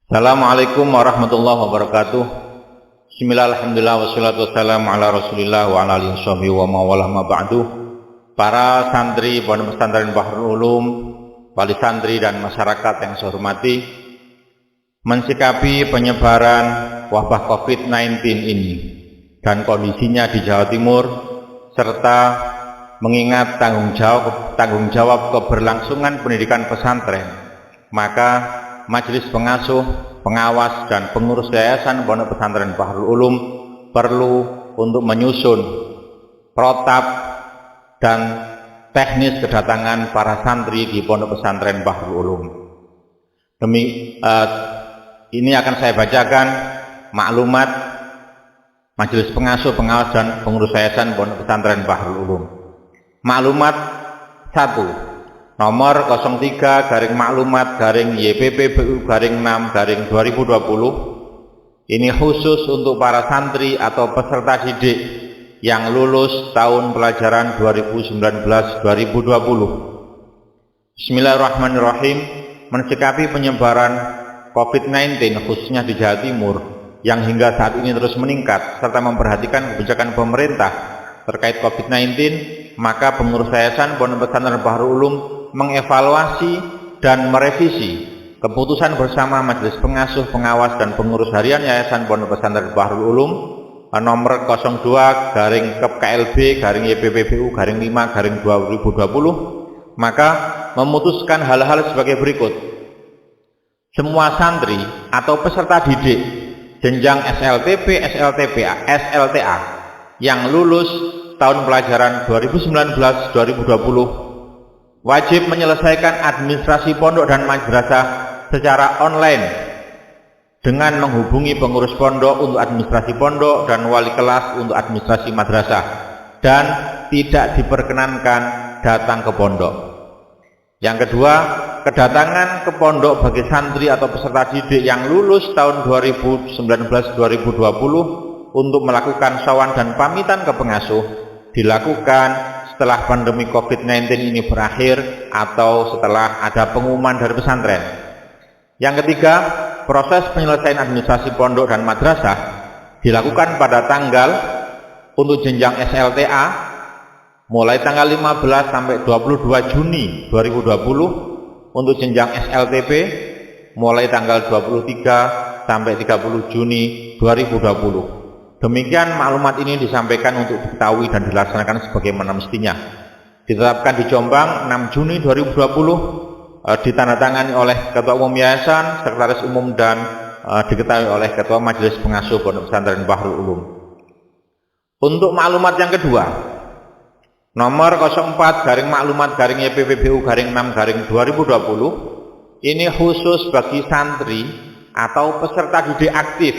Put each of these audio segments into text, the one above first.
Assalamualaikum warahmatullahi wabarakatuh. Bismillahirrahmanirrahim. Wassalatu wassalamu ala Rasulillah wa ala alihi washabihi wa mawalah ma ba'du. Para santri Pondok Pesantren Bahrul Ulum, wali santri dan masyarakat yang saya hormati, mensikapi penyebaran wabah COVID-19 ini dan kondisinya di Jawa Timur, serta mengingat tanggung jawab keberlangsungan pendidikan pesantren, maka Majelis Pengasuh, Pengawas, dan Pengurus Yayasan Pondok Pesantren Bahrul Ulum perlu untuk menyusun protap dan teknis kedatangan para santri di Pondok Pesantren Bahrul Ulum. Ini akan saya bacakan maklumat Majelis Pengasuh, Pengawas, dan Pengurus Yayasan Pondok Pesantren Bahrul Ulum. Maklumat 1. Nomor 03-maklumat-YPPBU-6-2020. Ini khusus untuk para santri atau peserta didik yang lulus tahun pelajaran 2019-2020. Bismillahirrahmanirrahim. Mensikapi penyebaran COVID-19 khususnya di Jawa Timur yang hingga saat ini terus meningkat, serta memperhatikan kebijakan pemerintah terkait COVID-19, maka pengurus yayasan Pondok Pesantren Bahrul Ulum mengevaluasi dan merevisi keputusan bersama Majelis Pengasuh, Pengawas, dan Pengurus Harian Yayasan Pondok Pesantren Bahrul Ulum nomor 02-KPPBU-5-2020, maka memutuskan hal-hal sebagai berikut. Semua santri atau peserta didik jenjang SLTP, SLTA yang lulus tahun pelajaran 2019-2020 wajib menyelesaikan administrasi pondok dan madrasah secara online dengan menghubungi pengurus pondok untuk administrasi pondok dan wali kelas untuk administrasi madrasah, dan tidak diperkenankan datang ke pondok. Yang kedua, kedatangan ke pondok bagi santri atau peserta didik yang lulus tahun 2019-2020 untuk melakukan sawan dan pamitan ke pengasuh dilakukan setelah pandemi COVID-19 ini berakhir atau setelah ada pengumuman dari pesantren. Yang ketiga, proses penyelesaian administrasi pondok dan madrasah dilakukan pada tanggal untuk jenjang SLTA mulai tanggal 15 sampai 22 Juni 2020, untuk jenjang SLTP mulai tanggal 23 sampai 30 Juni 2020. Demikian maklumat ini disampaikan untuk diketahui dan dilaksanakan sebagaimana mestinya. Ditetapkan di Jombang 6 Juni 2020, ditandatangani oleh Ketua Umum Yayasan, Sekretaris Umum, dan diketahui oleh Ketua Majelis Pengasuh Pondok Pesantren Bahrul Ulum. Untuk maklumat yang kedua, nomor 04-maklumat-YPPBU-6-2020, ini khusus bagi santri atau peserta didik aktif.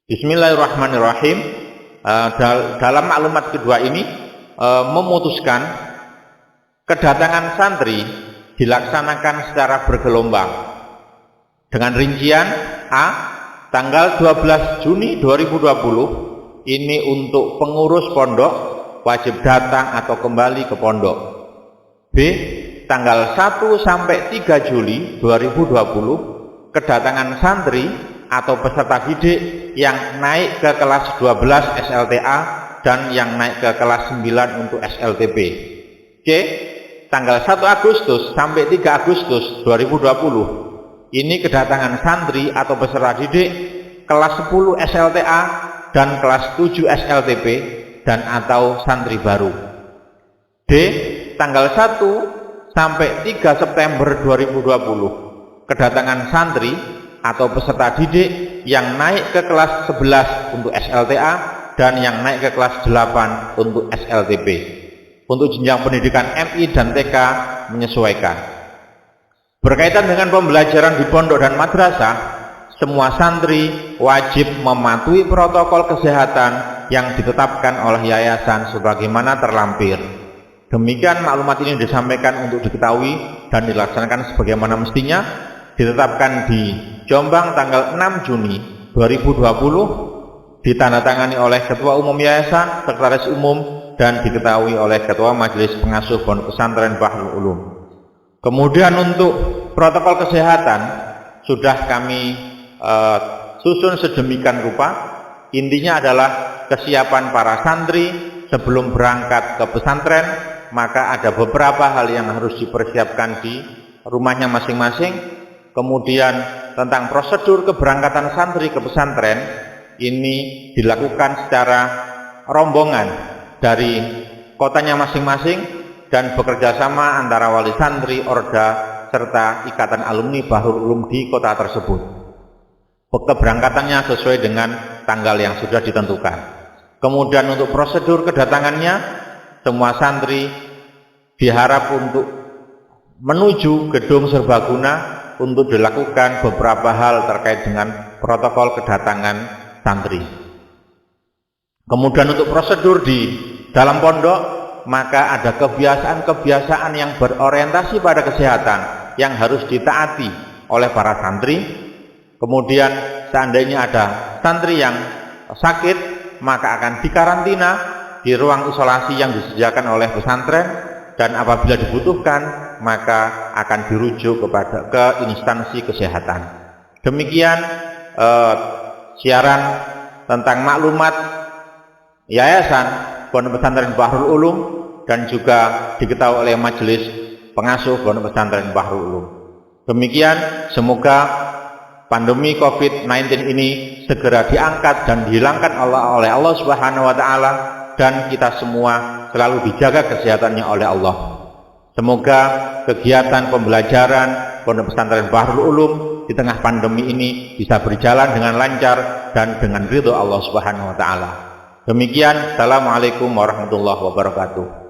Bismillahirrahmanirrahim. Dalam maklumat kedua ini memutuskan kedatangan santri dilaksanakan secara bergelombang dengan rincian A. Tanggal 12 Juni 2020 ini untuk pengurus pondok wajib datang atau kembali ke pondok. B. Tanggal 1 sampai 3 Juli 2020 kedatangan santri atau peserta didik yang naik ke kelas 12 SLTA dan yang naik ke kelas 9 untuk SLTP. C. Tanggal 1 Agustus sampai 3 Agustus 2020 ini kedatangan santri atau peserta didik kelas 10 SLTA dan kelas 7 SLTP dan atau santri baru. D. Tanggal 1 sampai 3 September 2020 kedatangan santri atau peserta didik yang naik ke kelas 11 untuk SLTA dan yang naik ke kelas 8 untuk SLTP. Untuk jenjang pendidikan MI dan TK menyesuaikan. Berkaitan dengan pembelajaran di pondok dan madrasah, semua santri wajib mematuhi protokol kesehatan yang ditetapkan oleh yayasan sebagaimana terlampir. Demikian maklumat ini disampaikan untuk diketahui dan dilaksanakan sebagaimana mestinya. Ditetapkan di Jombang tanggal 6 Juni 2020, ditandatangani oleh Ketua Umum Yayasan, Sekretaris Umum, dan diketahui oleh Ketua Majelis Pengasuh Pondok Pesantren Bahrul Ulum. Kemudian untuk protokol kesehatan, sudah kami susun sedemikian rupa. Intinya adalah kesiapan para santri sebelum berangkat ke pesantren, maka ada beberapa hal yang harus dipersiapkan di rumahnya masing-masing. Kemudian tentang prosedur keberangkatan santri ke pesantren, ini dilakukan secara rombongan dari kotanya masing-masing dan bekerja sama antara wali santri, orda, serta ikatan alumni Bahrul Ulum di kota tersebut. Keberangkatannya sesuai dengan tanggal yang sudah ditentukan. Kemudian untuk prosedur kedatangannya, semua santri diharap untuk menuju gedung serbaguna untuk dilakukan beberapa hal terkait dengan protokol kedatangan santri. Kemudian untuk prosedur di dalam pondok, maka ada kebiasaan-kebiasaan yang berorientasi pada kesehatan yang harus ditaati oleh para santri. Kemudian seandainya ada santri yang sakit, maka akan dikarantina di ruang isolasi yang disediakan oleh pesantren, dan apabila dibutuhkan maka akan dirujuk ke instansi kesehatan. Demikian siaran tentang maklumat Yayasan Pondok Pesantren Bahrul Ulum dan juga diketahui oleh Majelis Pengasuh Pondok Pesantren Bahrul Ulum. Demikian, semoga pandemi COVID-19 ini segera diangkat dan dihilangkan oleh Allah Subhanahu wa taala, dan kita semua selalu dijaga kesehatannya oleh Allah. Semoga kegiatan pembelajaran Pondok Pesantren Bahrul Ulum di tengah pandemi ini bisa berjalan dengan lancar dan dengan ridho Allah Subhanahu wa taala. Demikian, assalamualaikum warahmatullahi wabarakatuh.